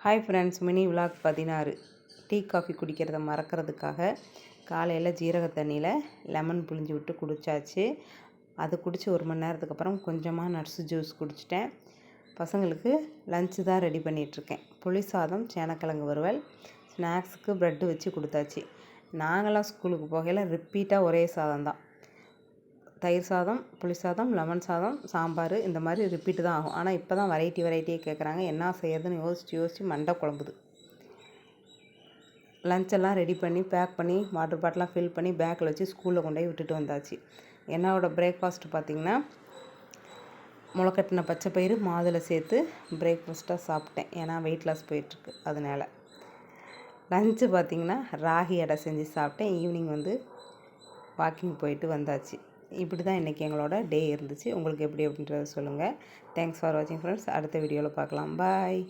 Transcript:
Hi friends, mini vlog 16. Tea coffee குடிக்கிறத மறக்கிறதுக்காக காலையில் ஜீரக தண்ணியில் லெமன் புழிஞ்சு விட்டு குடித்தாச்சு. அது குடித்து 1 மணி நேரத்துக்கு அப்புறம் கொஞ்சமாக நட்ஸு ஜூஸ் குடிச்சிட்டேன். பசங்களுக்கு லஞ்சு தான் ரெடி பண்ணிகிட்ருக்கேன். புளி சாதம், சேனக்கிழங்கு வறுவல், ஸ்நாக்ஸுக்கு ப்ரெட்டு வச்சு கொடுத்தாச்சு. நாங்களாம் ஸ்கூலுக்கு போகையில் ரிப்பீட்டாக ஒரே சாதம் தான். தயிர் சாதம், புளி சாதம், லெமன் சாதம், சாம்பார், இந்த மாதிரி ரிப்பீட்டு தான் ஆகும். ஆனால் இப்போ தான் வெரைட்டியாக கேட்குறாங்க. என்ன செய்யறதுன்னு யோசித்து மண்டை குழம்புது. லஞ்செல்லாம் ரெடி பண்ணி பேக் பண்ணி வாட்டர் பாட்டிலாம் ஃபில் பண்ணி பேக்கில் வச்சு ஸ்கூலில் கொண்டு போய் விட்டுட்டு வந்தாச்சு. என்னோடய பிரேக்ஃபாஸ்ட்டு பார்த்திங்கன்னா, முளைக்கட்டின பச்சை பயிறு மாதுளை சேர்த்து பிரேக்ஃபாஸ்ட்டாக சாப்பிட்டேன். ஏன்னா வெயிட் லாஸ் போயிட்டுருக்கு, அதனால். லஞ்சு பார்த்திங்கன்னா ராகி அடை செஞ்சு சாப்பிட்டேன். ஈவினிங் வாக்கிங் போயிட்டு வந்தாச்சு. இப்படி தான் இன்றைக்கி எங்களோட டே இருந்துச்சு. உங்களுக்கு எப்படி அப்படின்றத சொல்லுங்கள். தேங்க்ஸ் ஃபார் வாட்சிங் ஃப்ரெண்ட்ஸ். அடுத்த வீடியோவில் பார்க்கலாம். பாய்.